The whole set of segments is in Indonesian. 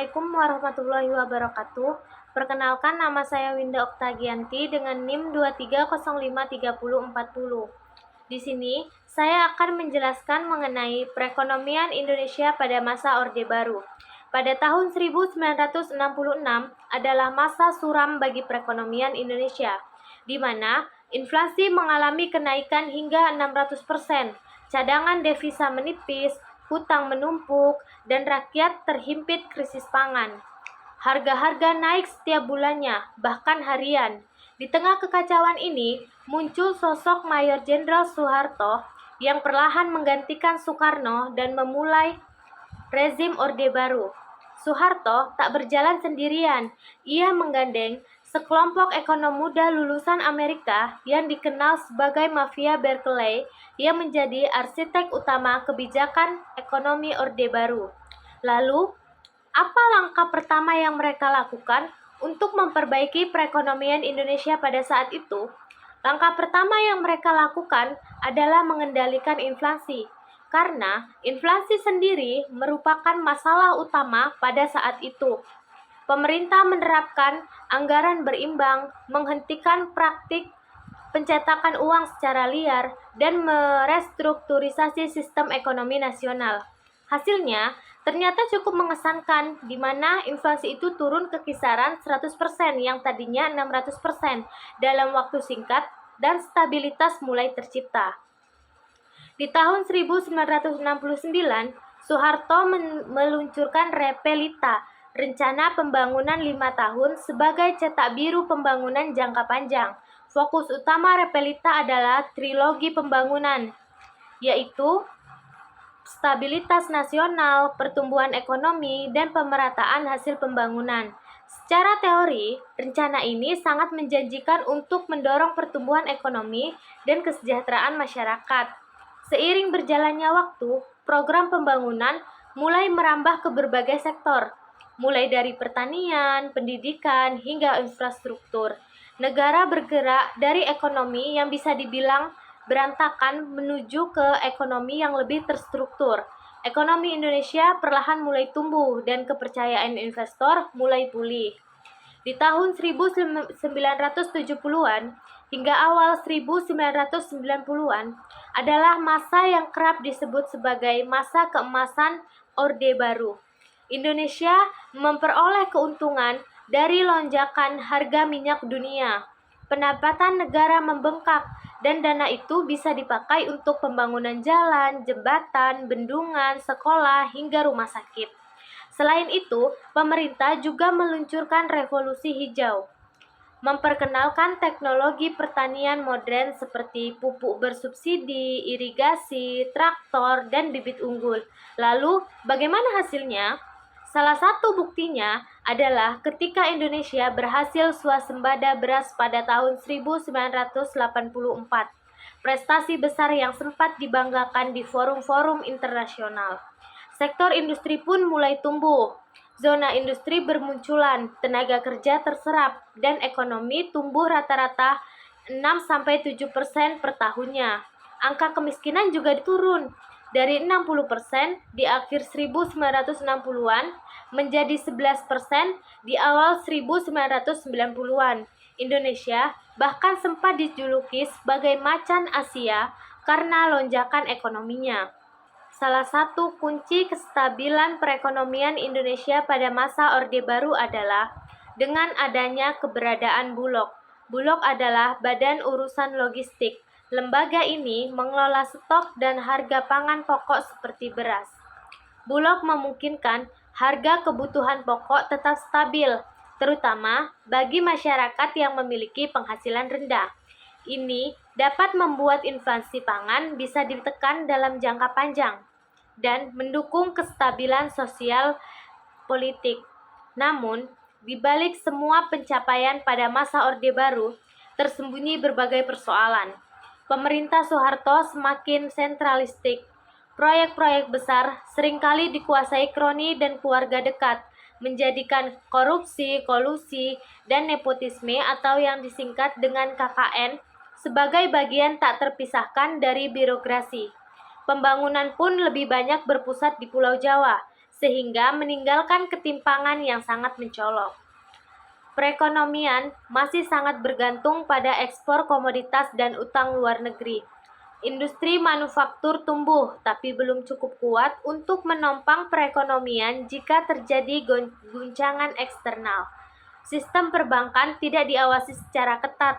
Assalamualaikum warahmatullahi wabarakatuh. Perkenalkan, nama saya Winda Oktagianti dengan NIM 23053040. Di sini, saya akan menjelaskan mengenai perekonomian Indonesia pada masa Orde Baru. Pada tahun 1966 adalah masa suram bagi perekonomian Indonesia, di mana inflasi mengalami kenaikan hingga 600%, cadangan devisa menipis, hutang menumpuk, dan rakyat terhimpit krisis pangan. Harga-harga naik setiap bulannya, bahkan harian. Di tengah kekacauan ini, muncul sosok Mayor Jenderal Soeharto yang perlahan menggantikan Soekarno dan memulai rezim Orde Baru. Soeharto tak berjalan sendirian. Ia menggandeng sekelompok ekonom muda lulusan Amerika yang dikenal sebagai mafia Berkeley yang menjadi arsitek utama kebijakan ekonomi Orde Baru. Lalu, apa langkah pertama yang mereka lakukan untuk memperbaiki perekonomian Indonesia pada saat itu? Langkah pertama yang mereka lakukan adalah mengendalikan inflasi, karena inflasi sendiri merupakan masalah utama pada saat itu. Pemerintah menerapkan anggaran berimbang, menghentikan praktik pencetakan uang secara liar, dan merestrukturisasi sistem ekonomi nasional. Hasilnya, ternyata cukup mengesankan, di mana inflasi itu turun ke kisaran 100% yang tadinya 600% dalam waktu singkat, dan stabilitas mulai tercipta. Di tahun 1969, Soeharto meluncurkan Repelita, rencana pembangunan 5 tahun sebagai cetak biru pembangunan jangka panjang. Fokus utama Repelita adalah trilogi pembangunan, yaitu stabilitas nasional, pertumbuhan ekonomi, dan pemerataan hasil pembangunan. Secara teori, rencana ini sangat menjanjikan untuk mendorong pertumbuhan ekonomi dan kesejahteraan masyarakat. Seiring berjalannya waktu, program pembangunan mulai merambah ke berbagai sektor, mulai dari pertanian, pendidikan, hingga infrastruktur. Negara bergerak dari ekonomi yang bisa dibilang berantakan menuju ke ekonomi yang lebih terstruktur. Ekonomi Indonesia perlahan mulai tumbuh dan kepercayaan investor mulai pulih. Di tahun 1970-an hingga awal 1990-an adalah masa yang kerap disebut sebagai masa keemasan Orde Baru. Indonesia memperoleh keuntungan dari lonjakan harga minyak dunia. Pendapatan negara membengkak, dan dana itu bisa dipakai untuk pembangunan jalan, jembatan, bendungan, sekolah, hingga rumah sakit. Selain itu, pemerintah juga meluncurkan revolusi hijau, memperkenalkan teknologi pertanian modern seperti pupuk bersubsidi, irigasi, traktor, dan bibit unggul. Lalu, bagaimana hasilnya? Salah satu buktinya adalah ketika Indonesia berhasil swasembada beras pada tahun 1984. Prestasi besar yang sempat dibanggakan di forum-forum internasional. Sektor industri pun mulai tumbuh. Zona industri bermunculan, tenaga kerja terserap, dan ekonomi tumbuh rata-rata 6-7% per tahunnya. Angka kemiskinan juga turun dari 60% di akhir 1960-an menjadi 11% di awal 1990-an. Indonesia bahkan sempat dijuluki sebagai macan Asia karena lonjakan ekonominya. Salah satu kunci kestabilan perekonomian Indonesia pada masa Orde Baru adalah dengan adanya keberadaan Bulog. Bulog adalah Badan Urusan Logistik. Lembaga ini mengelola stok dan harga pangan pokok seperti beras. Bulog memungkinkan harga kebutuhan pokok tetap stabil, terutama bagi masyarakat yang memiliki penghasilan rendah. Ini dapat membuat inflasi pangan bisa ditekan dalam jangka panjang dan mendukung kestabilan sosial politik. Namun, di balik semua pencapaian pada masa Orde Baru, tersembunyi berbagai persoalan. Pemerintah Soeharto semakin sentralistik. Proyek-proyek besar seringkali dikuasai kroni dan keluarga dekat, menjadikan korupsi, kolusi, dan nepotisme atau yang disingkat dengan KKN sebagai bagian tak terpisahkan dari birokrasi. Pembangunan pun lebih banyak berpusat di Pulau Jawa, sehingga meninggalkan ketimpangan yang sangat mencolok. Perekonomian masih sangat bergantung pada ekspor komoditas dan utang luar negeri. Industri manufaktur tumbuh, tapi belum cukup kuat untuk menopang perekonomian jika terjadi guncangan eksternal. Sistem perbankan tidak diawasi secara ketat.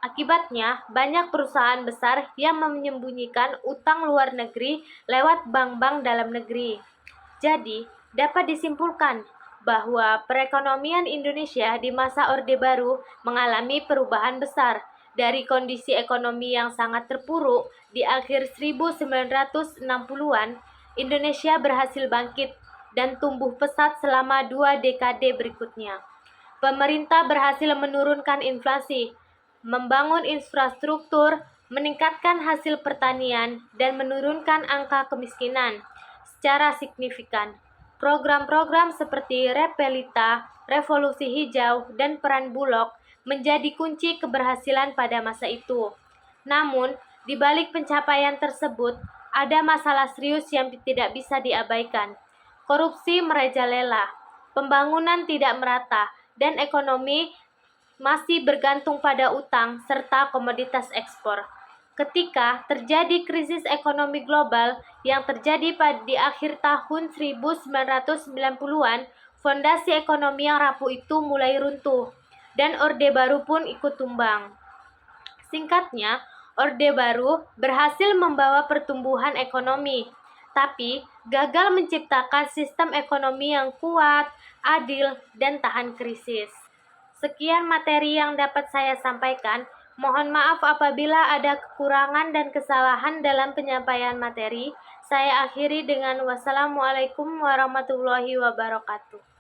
Akibatnya, banyak perusahaan besar yang menyembunyikan utang luar negeri lewat bank-bank dalam negeri. Jadi, dapat disimpulkan bahwa perekonomian Indonesia di masa Orde Baru mengalami perubahan besar. Dari kondisi ekonomi yang sangat terpuruk di akhir 1960-an, Indonesia berhasil bangkit dan tumbuh pesat selama 2 dekade berikutnya. Pemerintah berhasil menurunkan inflasi, membangun infrastruktur, meningkatkan hasil pertanian, dan menurunkan angka kemiskinan secara signifikan. Program-program seperti Repelita, Revolusi Hijau, dan Peran Bulog menjadi kunci keberhasilan pada masa itu. Namun, di balik pencapaian tersebut, ada masalah serius yang tidak bisa diabaikan. Korupsi merajalela, pembangunan tidak merata, dan ekonomi masih bergantung pada utang serta komoditas ekspor. Ketika terjadi krisis ekonomi global yang terjadi di akhir tahun 1990-an, fondasi ekonomi yang rapuh itu mulai runtuh, dan Orde Baru pun ikut tumbang. Singkatnya, Orde Baru berhasil membawa pertumbuhan ekonomi, tapi gagal menciptakan sistem ekonomi yang kuat, adil, dan tahan krisis. Sekian materi yang dapat saya sampaikan. Mohon maaf apabila ada kekurangan dan kesalahan dalam penyampaian materi. Saya akhiri dengan wassalamualaikum warahmatullahi wabarakatuh.